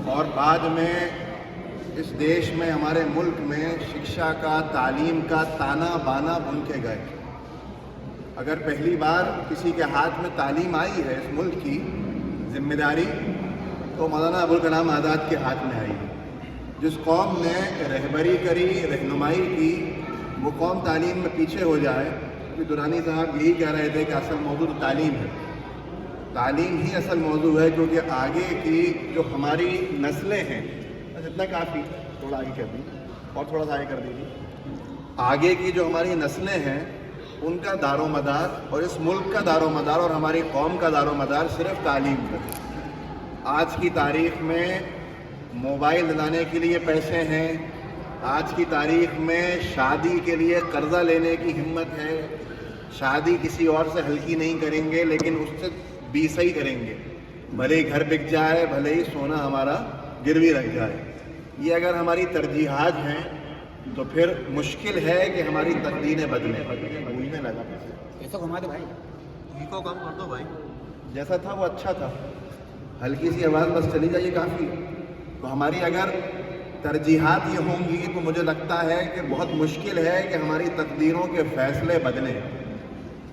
اور بعد میں اس دیش میں ہمارے ملک میں شکشا کا تعلیم کا تانا بانا بن کے گئے. اگر پہلی بار کسی کے ہاتھ میں تعلیم آئی ہے اس ملک کی ذمہ داری تو مولانا ابوالکلام آزاد کے ہاتھ میں آئی ہے. جس قوم نے رہبری کری رہنمائی کی وہ قوم تعلیم میں پیچھے ہو جائے. درانی صاحب یہی کہہ رہے تھے کہ اصل موضوع تو تعلیم ہے. تعلیم ہی اصل موضوع ہے کیونکہ آگے کی جو ہماری نسلیں ہیں بس اتنا کافی تھوڑا آگے کر دیجیے اور تھوڑا سا آگے کر دیجیے. آگے کی جو ہماری نسلیں ہیں ان کا دار و مدار اور اس ملک کا دار و مدار اور ہماری قوم کا دار و مدار صرف تعلیم پر. آج کی تاریخ میں موبائل دلانے کے لیے پیسے ہیں. آج کی تاریخ میں شادی کے لیے قرضہ لینے کی ہمت ہے. شادی کسی اور سے ہلکی نہیں کریں گے لیکن اس سے بیسا ہی کریں گے. بھلے ہی گھر بک جائے بھلے ہی سونا ہمارا گروی رکھ جائے. یہ اگر ہماری ترجیحات ہیں تو پھر مشکل ہے کہ ہماری تقدیریں بدلیں. بھولنے لگا ایسا گھما دو بھائی, کو کم کر دو بھائی. جیسا تھا وہ اچھا تھا. ہلکی سی آواز بس چلی جائے کافی. تو ہماری اگر ترجیحات یہ ہوں گی تو مجھے لگتا ہے کہ بہت مشکل ہے کہ ہماری تقدیروں کے فیصلے بدلیں.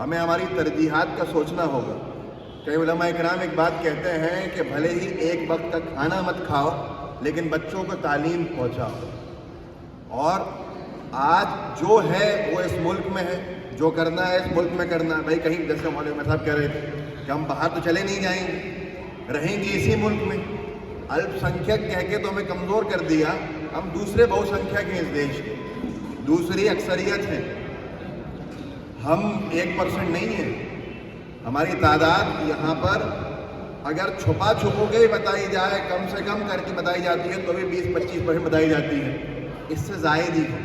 ہمیں ہماری ترجیحات کا سوچنا ہوگا. کئی علماء اکرام ایک بات کہتے ہیں کہ بھلے ہی ایک وقت تک کھانا مت کھاؤ لیکن بچوں کو تعلیم پہنچاؤ. اور آج جو ہے وہ اس ملک میں ہے. جو کرنا ہے اس ملک میں کرنا ہے. بھائی کہیں جیسے مولانا صاحب کہہ رہے تھے کہ ہم باہر تو چلے نہیں جائیں گے, رہیں گے اسی ملک میں. الپ سنکھیک کہہ کے تو ہمیں کمزور کر دیا. ہم دوسرے بہو سنکھیک ہیں اس دیش کے, دوسری اکثریت ہیں. ہم 1% نہیں ہیں. ہماری تعداد یہاں پر اگر چھپا چھپو کے بتائی جائے کم سے کم کر کے بتائی جاتی ہے تو بھی 20-25% بتائی جاتی ہے. اس سے زائد ہی ہے.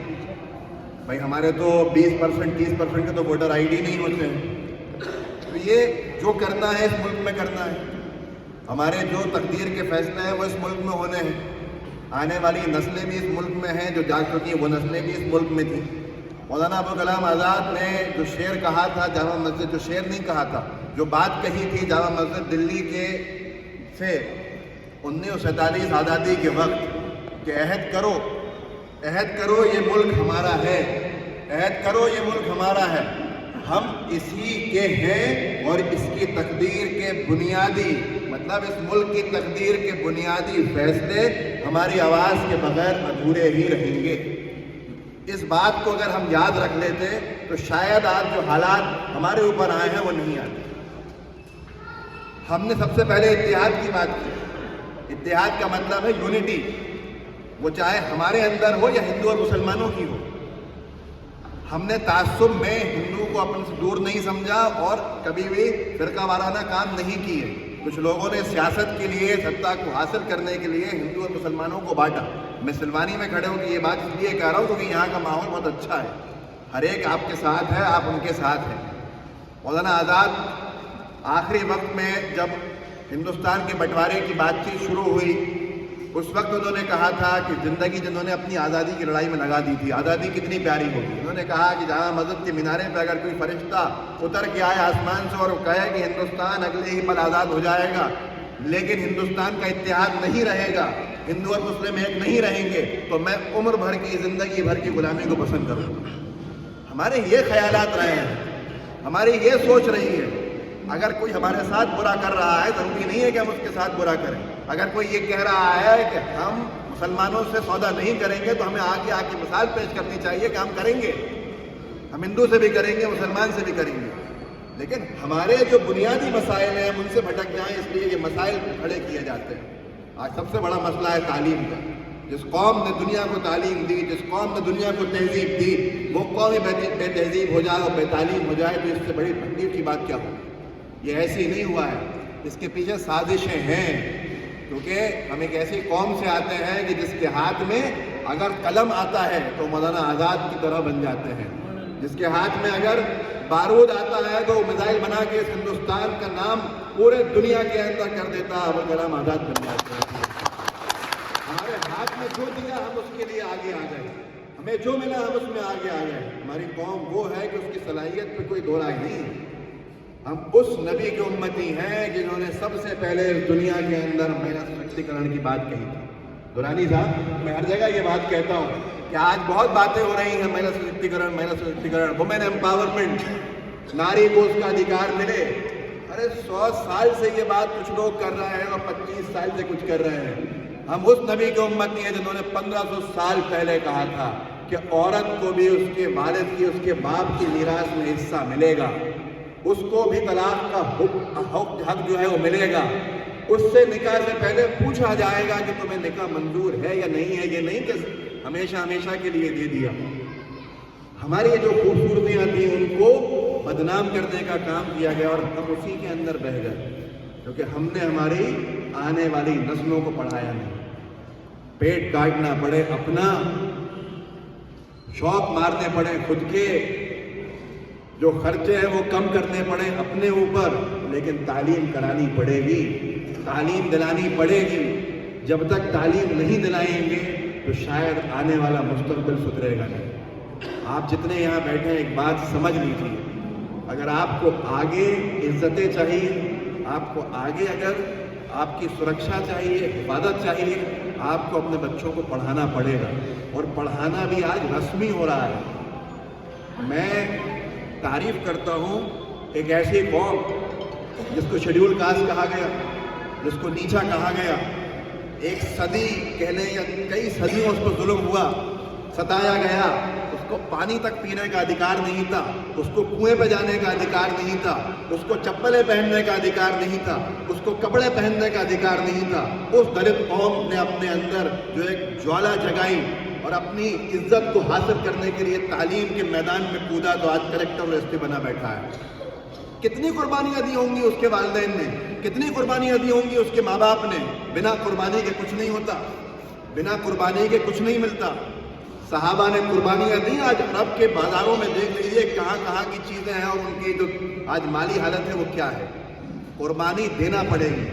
بھائی ہمارے تو 20% 30% کے تو ووٹر آئی ڈی نہیں ہوتے ہیں. تو یہ جو کرنا ہے اس ملک میں کرنا ہے. ہمارے جو تقدیر کے فیصلے ہیں وہ اس ملک میں ہونے ہیں. آنے والی نسلیں بھی اس ملک میں ہیں. جو جا چکی ہیں وہ نسلیں بھی اس ملک میں تھیں. مولانا ابوالکلام آزاد نے جو شعر کہا تھا جامع مسجد, جو شعر نہیں کہا تھا, جو بات کہی تھی جامع مسجد دلی کے سے 1947 آزادی کے وقت کہ عہد کرو یہ ملک ہمارا ہے, عہد کرو یہ ملک ہمارا ہے. ہم اسی کے ہیں اور اس کی تقدیر کے بنیادی مطلب اس ملک کی تقدیر کے بنیادی فیصلے ہماری آواز کے بغیر ادھورے ہی رہیں گے. اس بات کو اگر ہم یاد رکھ لیتے تو شاید آج جو حالات ہمارے اوپر آئے ہیں وہ نہیں آتے. ہم نے سب سے پہلے اتحاد کی بات کی. اتحاد کا مطلب ہے یونٹی, وہ چاہے ہمارے اندر ہو یا ہندو اور مسلمانوں کی ہو. ہم نے تعصب میں ہندو کو اپنے سے دور نہیں سمجھا اور کبھی بھی فرقہ وارانہ کام نہیں کیے. کچھ لوگوں نے سیاست کے لیے سطح کو حاصل کرنے کے لیے ہندو اور مسلمانوں کو بانٹا. میں سلوانی میں کھڑے ہو کے یہ بات اس لیے کہہ رہا ہوں کیونکہ یہاں کا ماحول بہت اچھا ہے. ہر ایک آپ کے ساتھ ہے, آپ ان کے ساتھ ہیں. مولانا آزاد آخری وقت میں جب ہندوستان کے بٹوارے کی بات چیت شروع ہوئی اس وقت انہوں نے کہا تھا کہ زندگی جنہوں نے اپنی آزادی کی لڑائی میں لگا دی تھی, آزادی کتنی پیاری ہوگی. انہوں نے کہا کہ جامع مسجد کے مینارے پہ اگر کوئی فرشتہ اتر کے آئے آسمان سے اور کہے کہ ہندوستان اگلے ہی پل آزاد ہو جائے گا لیکن ہندوستان کا اتحاد نہیں رہے گا, ہندو اور مسلم ایک نہیں رہیں گے, تو میں عمر بھر کی زندگی بھر کی غلامی کو پسند کروں گا. ہمارے یہ خیالات رہے ہیں, ہماری یہ سوچ رہی ہے. اگر کوئی ہمارے ساتھ برا کر رہا ہے ضروری نہیں ہے کہ ہم اس کے ساتھ برا کریں. اگر کوئی یہ کہہ رہا ہے کہ ہم مسلمانوں سے سودا نہیں کریں گے تو ہمیں آگے آ کے مثال پیش کرنی چاہیے کہ ہم کریں گے. ہم ہندو سے بھی کریں گے, مسلمان سے بھی کریں گے, لیکن ہمارے جو بنیادی مسائل ہیں ہم ان سے بھٹک جائیں اس لیے یہ مسائل کھڑے کیے جاتے ہیں. آج سب سے بڑا مسئلہ ہے تعلیم کا. جس قوم نے دنیا کو تعلیم دی, جس قوم نے دنیا کو تہذیب دی, وہ قوم بے تہذیب ہو جائے اور بے تعلیم ہو جائے تو اس سے بڑی تکلیف کی بات کیا ہوگی. یہ ایسے ہی نہیں ہوا ہے, اس کے پیچھے سازشیں ہیں. کیونکہ ہم ایک ایسی قوم سے آتے ہیں کہ جس کے ہاتھ میں اگر قلم آتا ہے تو مولانا آزاد کی طرح بن جاتے ہیں. جس کے ہاتھ میں اگر بارود آتا ہے تو وہ میزائل بنا کے اس ہندوستان کا نام پورے دنیا کے اندر کر دیتا ہے. ابوالکلام آزاد بن جاتے ہیں. ہمارے ہاتھ میں جو دیا ہم اس کے لیے آگے آ جائیں, ہمیں جو ملا ہم اس میں آگے آ جائیں. ہماری قوم وہ ہے کہ اس کی صلاحیت پہ کوئی دو رائے نہیں ہے. ہم اس نبی کے امتی ہیں جنہوں نے سب سے پہلے دنیا کے اندر مہیلا سشکتیکرن کی بات کہی تھی. دورانی صاحب، میں ہر جگہ یہ بات کہتا ہوں کہ آج بہت باتیں ہو رہی ہیں مہیلا سشکتیکرن، وومن امپاورمنٹ، ناری کو اس کا ادھیکار ملے. ارے 100 سال سے یہ بات کچھ لوگ کر رہے ہیں اور 25 سال سے کچھ کر رہے ہیں. ہم اس نبی کے امتی ہیں جنہوں نے 1500 سال پہلے کہا تھا کہ عورت کو بھی اس کے والد کی، اس کے باپ کی میراث میں حصہ ملے گا، اس کو بھی طلاق کا حق جو ہے وہ ملے گا. اس سے نکاح سے پہلے پوچھا جائے گا کہ تمہیں نکاح منظور ہے یا نہیں ہے. یہ نہیں کہ ہمیشہ ہمیشہ کے لیے دے دیا. ہماری جو خوبصورتیاں تھیں ان کو بدنام کرنے کا کام کیا گیا اور ہم اسی کے اندر بہہ گئے، کیونکہ ہم نے ہماری آنے والی نسلوں کو پڑھایا نہیں. پیٹ کاٹنا پڑے اپنا، شوق مارنے پڑے خود کے، جو خرچے ہیں وہ کم کرنے پڑے اپنے اوپر، لیکن تعلیم کرانی پڑے گی، تعلیم دلانی پڑے گی. جب تک تعلیم نہیں دلائیں گے تو شاید آنے والا مستقبل سدھرے گا نہیں. آپ جتنے یہاں بیٹھے ہیں ایک بات سمجھ لیجیے، اگر آپ کو آگے عزتیں چاہیے، آپ کو آگے اگر آپ کی سرکشا چاہیے، حفاظت چاہیے، آپ کو اپنے بچوں کو پڑھانا پڑے گا. اور پڑھانا بھی آج رسمی ہو رہا ہے. میں تعریف کرتا ہوں ایک ایسی قوم جس کو شیڈیول کاسٹ کہا گیا، جس کو نیچا کہا گیا، ایک صدی کہنے یا کئی صدیوں اس پر ظلم ہوا، ستایا گیا. اس کو پانی تک پینے کا ادھیکار نہیں تھا، اس کو کنویں پہ جانے کا ادھیکار نہیں تھا، اس کو چپلیں پہننے کا ادھیکار نہیں تھا، اس کو کپڑے پہننے کا ادھیکار نہیں تھا. اس دلت قوم نے اپنے اندر جو ایک جوالا جگائی اور اپنی عزت کو حاصل کرنے کے لیے تعلیم کے میدان میں کودا تو آج کلیکٹر اور ایس پی بنا بیٹھا ہے. کتنی قربانیاں دی ہوں گی اس کے والدین نے، کتنی قربانیاں دی ہوں گی اس کے ماں باپ نے. بنا قربانی کے کچھ نہیں ہوتا، بنا قربانی کے کچھ نہیں ملتا. صحابہ نے قربانیاں دی. آج عرب کے بازاروں میں دیکھ لیجیے کہاں کہاں کی چیزیں ہیں اور ان کی جو آج مالی حالت ہے وہ کیا ہے. قربانی دینا پڑے گی.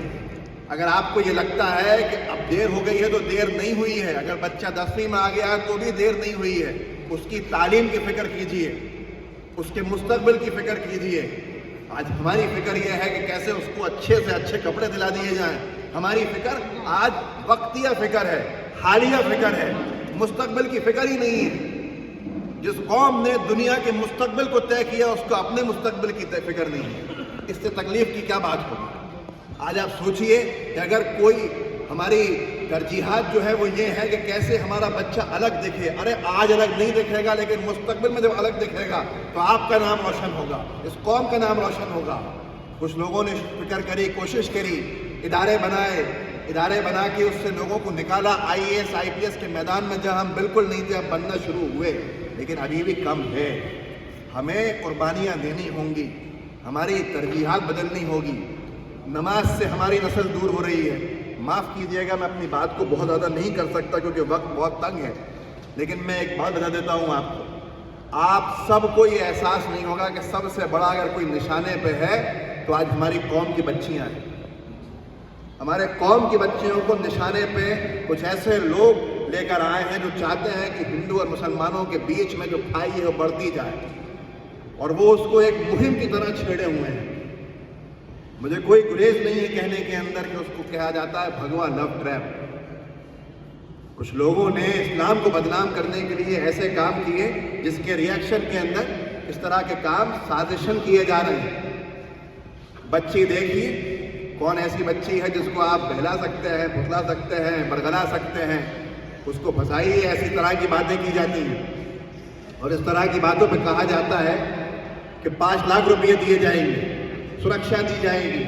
اگر آپ کو یہ لگتا ہے کہ اب دیر ہو گئی ہے تو دیر نہیں ہوئی ہے. اگر بچہ 10ویں میں آ گیا تو بھی دیر نہیں ہوئی ہے. اس کی تعلیم کی فکر کیجیے، اس کے مستقبل کی فکر کیجیے. آج ہماری فکر یہ ہے کہ کیسے اس کو اچھے سے اچھے کپڑے دلا دیے جائیں. ہماری فکر آج وقتیہ فکر ہے، حالیہ فکر ہے، مستقبل کی فکر ہی نہیں ہے. جس قوم نے دنیا کے مستقبل کو طے کیا اس کو اپنے مستقبل کی فکر نہیں ہے. اس سے تکلیف کی کیا بات ہوگی. آج آپ سوچئے کہ اگر کوئی ہماری ترجیحات جو ہے وہ یہ ہے کہ کیسے ہمارا بچہ الگ دکھے. ارے آج الگ نہیں دکھے گا لیکن مستقبل میں جب الگ دکھے گا تو آپ کا نام روشن ہوگا، اس قوم کا نام روشن ہوگا. کچھ لوگوں نے فکر کری، کوشش کری، ادارے بنائے، ادارے بنا کے اس سے لوگوں کو نکالا. IAS IPS کے میدان میں جہاں ہم بالکل نہیں تھے اب بننا شروع ہوئے، لیکن ابھی بھی کم ہے. ہمیں قربانیاں دینی ہوں گی، ہماری ترجیحات بدلنی ہوگی. نماز سے ہماری نسل دور ہو رہی ہے. معاف کیجیے گا میں اپنی بات کو بہت زیادہ نہیں کر سکتا کیونکہ وقت بہت تنگ ہے، لیکن میں ایک بات بتا دیتا ہوں آپ کو. آپ سب کو یہ احساس نہیں ہوگا کہ سب سے بڑا اگر کوئی نشانے پہ ہے تو آج ہماری قوم کی بچیاں ہیں. ہمارے قوم کی بچیوں کو نشانے پہ کچھ ایسے لوگ لے کر آئے ہیں جو چاہتے ہیں کہ ہندو اور مسلمانوں کے بیچ میں جو کھائی ہے وہ بڑھتی جائے، اور وہ اس کو ایک مہم کی طرح چھیڑے ہوئے ہیں. مجھے کوئی گریز نہیں ہے کہنے کے اندر کہ اس کو کہا جاتا ہے بھگوا لو ٹریپ. کچھ لوگوں نے اسلام کو بدنام کرنے کے لیے ایسے کام کیے جس کے ریئیکشن کے اندر اس طرح کے کام سازشن کیے جا رہے ہیں. بچی دیکھیے، کون ایسی بچی ہے جس کو آپ بہلا سکتے ہیں، پھسلا سکتے ہیں، برگلا سکتے ہیں. اس کو پھنسائیے، ایسی طرح کی باتیں کی جاتی ہیں اور اس طرح کی باتوں پہ کہا جاتا ہے کہ 5 لاکھ روپئے دیے جائیں گے، سرکشا دی جائے گی.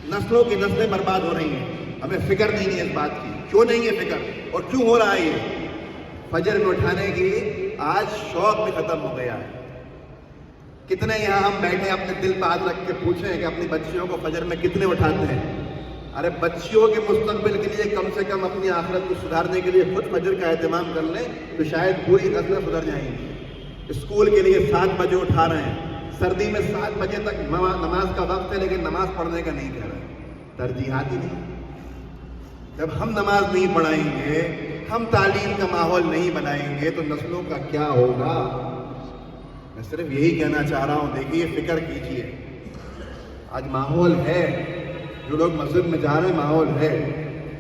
نسلوں کی نسلیں برباد ہو رہی ہیں. ہمیں فکر نہیں ہے اس بات کی. کیوں نہیں ہے فکر اور کیوں ہو رہا ہے یہ؟ فجر میں اٹھانے کی آج شوق بھی ختم ہو گیا ہے. کتنے یہاں ہم بیٹھے اپنے دل پہ ہاتھ رکھ کے پوچھیں کہ اپنی بچیوں کو فجر میں کتنے اٹھاتے ہیں؟ ارے بچیوں کے مستقبل کے لیے کم سے کم اپنی آخرت کو سدھارنے کے لیے خود فجر کا اہتمام کر لیں تو شاید پوری نسلیں سدھر جائیں گی. اسکول کے لیے 7 بجے اٹھا رہے ہیں، سردی میں 7 بجے تک نماز کا وقت ہے لیکن نماز پڑھنے کا نہیں کہہ رہے. ترجیحات ہی نہیں. جب ہم نماز نہیں پڑھائیں گے، ہم تعلیم کا ماحول نہیں بنائیں گے تو نسلوں کا کیا ہوگا؟ میں صرف یہی کہنا چاہ رہا ہوں. دیکھیے، فکر کیجیے. آج ماحول ہے، جو لوگ مسجد میں جا رہے ہیں ماحول ہے،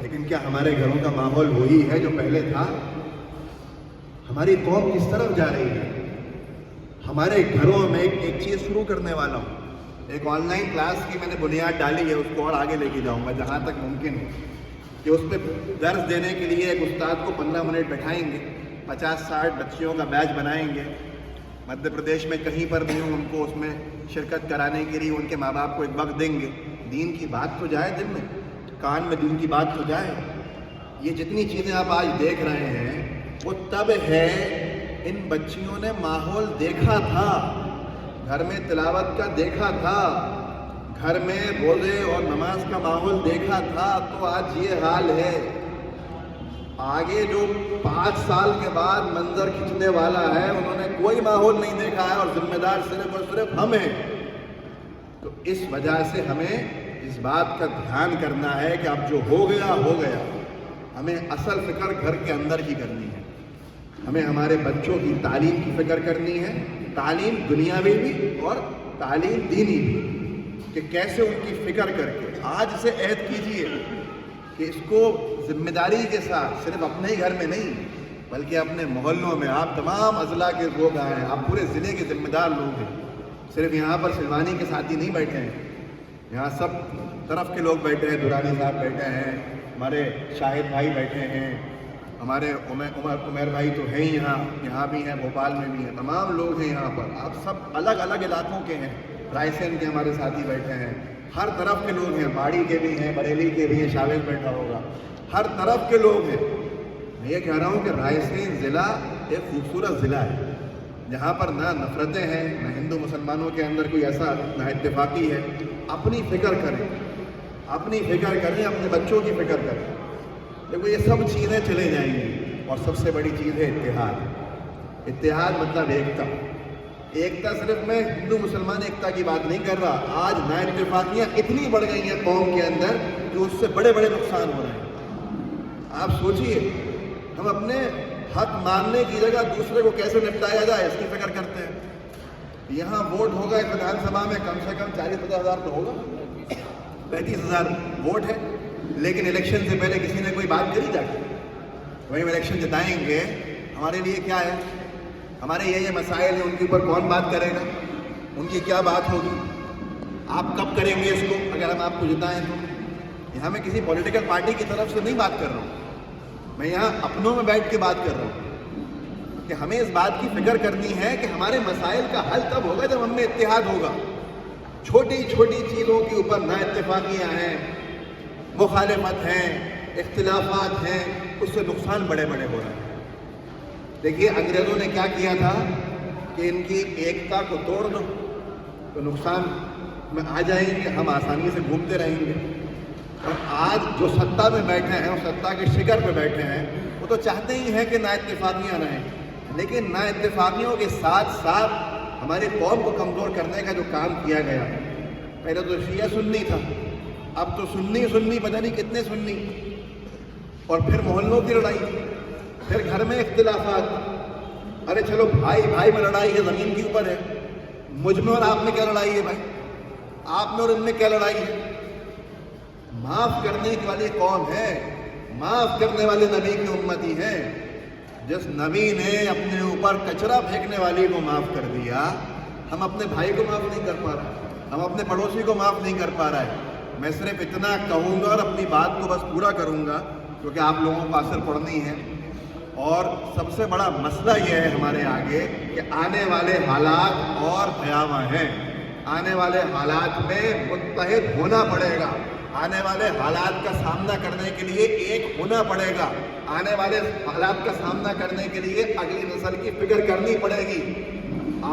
لیکن کیا ہمارے گھروں کا ماحول وہی ہے جو پہلے تھا؟ ہماری قوم کس طرف جا رہی ہے؟ ہمارے گھروں میں ایک چیز شروع کرنے والا ہوں، ایک آن لائن کلاس کی میں نے بنیاد ڈالی ہے، اس کو اور آگے لے کے جاؤں گا جہاں تک ممکن ہو، کہ اس پہ درس دینے کے لیے ایک استاد کو 15 منٹ بیٹھائیں گے، 50-60 بچیوں کا بیچ بنائیں گے، مدھیہ پردیش میں کہیں پر بھی ہوں ان کو اس میں شرکت کرانے کے لیے ان کے ماں باپ کو ایک وقت دیں گے، دین کی بات تو جائے دل میں، کان میں دین کی بات تو جائے۔ یہ جتنی چیزیں آپ آج دیکھ رہے ہیں وہ تب ہے، ان بچیوں نے ماحول دیکھا تھا، گھر میں تلاوت کا دیکھا تھا، گھر میں روزے اور نماز کا ماحول دیکھا تھا، تو آج یہ حال ہے۔ آگے جو 5 سال کے بعد منظر کھینچنے والا ہے انہوں نے کوئی ماحول نہیں دیکھا ہے، اور ذمہ دار صرف اور صرف ہم ہیں۔ تو اس وجہ سے ہمیں اس بات کا دھیان کرنا ہے کہ اب جو ہو گیا ہو گیا، ہمیں اصل فکر گھر کے اندر ہی کرنی ہے، ہمیں ہمارے بچوں کی تعلیم کی فکر کرنی ہے، تعلیم دنیاوی بھی اور تعلیم دینی بھی، کہ کیسے ان کی فکر کر کے آج سے عہد کیجئے کہ اس کو ذمہ داری کے ساتھ صرف اپنے ہی گھر میں نہیں بلکہ اپنے محلوں میں، آپ تمام اضلاع کے لوگ آئے ہیں، آپ پورے ضلع کے ذمہ دار لوگ ہیں، صرف یہاں پر سلوانی کے ساتھی نہیں بیٹھے ہیں، یہاں سب طرف کے لوگ بیٹھے ہیں، دورانی صاحب بیٹھے ہیں، ہمارے شاہد بھائی بیٹھے ہیں، ہمارے عمر بھائی تو ہیں ہی یہاں بھی ہیں، بھوپال میں بھی ہیں، تمام لوگ ہیں یہاں پر، آپ سب الگ الگ علاقوں کے ہیں، رائے سین کے ہمارے ساتھی بیٹھے ہیں، ہر طرف کے لوگ ہیں، باڑی کے بھی ہیں، بریلی کے بھی ہیں، شاوید بیٹھا ہوگا، ہر طرف کے لوگ ہیں۔ میں یہ کہہ رہا ہوں کہ رائے سین ضلع ایک خوبصورت ضلع ہے، جہاں پر نہ نفرتیں ہیں، نہ ہندو مسلمانوں کے اندر کوئی ایسا نہ اتفاقی ہے۔ اپنی فکر کریں، اپنی فکر کریں، اپنے بچوں کی فکر کریں، دیکھو یہ سب چیزیں چلے جائیں گی، اور سب سے بڑی چیز ہے اتحاد۔ اتحاد مطلب ایکتا۔ ایکتا صرف میں ہندو مسلمان ایکتا کی بات نہیں کر رہا، آج نا اتفاقیاں اتنی بڑھ گئی ہیں قوم کے اندر کہ اس سے بڑے بڑے نقصان ہو رہے ہیں۔ آپ سوچئے، ہم اپنے حق ماننے کی جگہ دوسرے کو کیسے نپٹایا جائے اس کی فکر کرتے ہیں۔ یہاں ووٹ ہوگا ایک ودھان سبھا میں کم سے کم 40-50 ہزار تو ہوگا، 35,000 ووٹ ہے، لیکن الیکشن سے پہلے کسی نے کوئی بات کری جا کے؟ وہی الیکشن جتائیں گے، ہمارے لیے کیا ہے؟ ہمارے یہ مسائل ہیں، ان کے اوپر کون بات کرے گا؟ ان کی کیا بات ہوگی؟ آپ کب کریں گے اس کو اگر ہم آپ کو جتائیں تو؟ یہاں میں کسی پولیٹیکل پارٹی کی طرف سے نہیں بات کر رہا ہوں، میں یہاں اپنوں میں بیٹھ کے بات کر رہا ہوں کہ ہمیں اس بات کی فکر کرنی ہے کہ ہمارے مسائل کا حل تب ہوگا جب ہم میں اتحاد ہوگا۔ چھوٹی چھوٹی چیزوں کے اوپر نا اتفاقیاں ہیں، مخالفت ہیں، اختلافات ہیں، اس سے نقصان بڑے بڑے ہو رہے ہیں۔ دیکھیے انگریزوں نے کیا کیا تھا کہ ان کی ایکتا کو توڑ دو تو نقصان میں آ جائیں گے، ہم آسانی سے گھومتے رہیں گے۔ اور آج جو سطح میں بیٹھے ہیں، اور سطح کے شکر پہ بیٹھے ہیں، وہ تو چاہتے ہی ہیں کہ نا اتفاقیاں رہیں، لیکن نا اتفاقیوں کے ساتھ ساتھ ہماری قوم کو کمزور کرنے کا جو کام کیا گیا، پہلے تو شیعہ سنی تھا، اب تو سنی پتہ نہیں کتنے سنی، اور پھر محلوں کی لڑائی، پھر گھر میں اختلافات۔ ارے چلو بھائی میں لڑائی ہے، زمین کے اوپر ہے، مجھ میں اور آپ میں کیا لڑائی ہے بھائی؟ آپ میں اور ان میں کیا لڑائی ہے؟ معاف کرنے والی قوم ہے، معاف کرنے والے نبی کی امتی ہیں۔ جس نبی نے اپنے اوپر کچرا پھینکنے والی کو معاف کر دیا، ہم اپنے بھائی کو معاف نہیں کر پا رہے، ہم اپنے پڑوسی کو معاف نہیں کر پا رہے۔ میں صرف اتنا کہوں گا اور اپنی بات کو بس پورا کروں گا کیونکہ آپ لوگوں کو اثر پڑنی ہے، اور سب سے بڑا مسئلہ یہ ہے ہمارے آگے کہ آنے والے حالات اور بھیاوہ ہیں۔ آنے والے حالات میں متحد ہونا پڑے گا، آنے والے حالات کا سامنا کرنے کے لیے ایک ہونا پڑے گا، آنے والے حالات کا سامنا کرنے کے لیے اگلی نسل کی فکر کرنی پڑے گی۔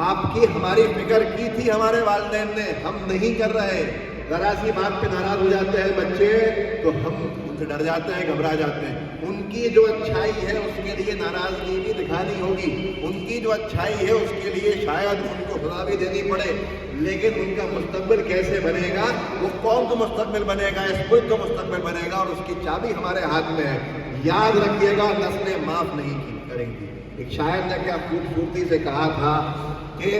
آپ کی ہماری فکر کی تھی ہمارے والدین نے، ہم نہیں کر رہے۔ ذرا سی بات پہ ناراض ہو جاتے ہیں بچے تو ہم ان سے ڈر جاتے ہیں، گھبرا جاتے ہیں۔ ان کی جو اچھائی ہے اس کے لیے ناراضگی بھی دکھانی ہوگی، ان کی جو اچھائی ہے اس کے لیے شاید ان کو سزا بھی دینی پڑے، لیکن ان کا مستقبل کیسے بنے گا؟ وہ قوم کا مستقبل بنے گا، اس ملک کا مستقبل بنے گا، اور اس کی چابی ہمارے ہاتھ میں ہے۔ یاد رکھیے گا، نسلیں معاف نہیں کریں گی۔ ایک شاعر نے کیا خوبصورتی سے کہا تھا کہ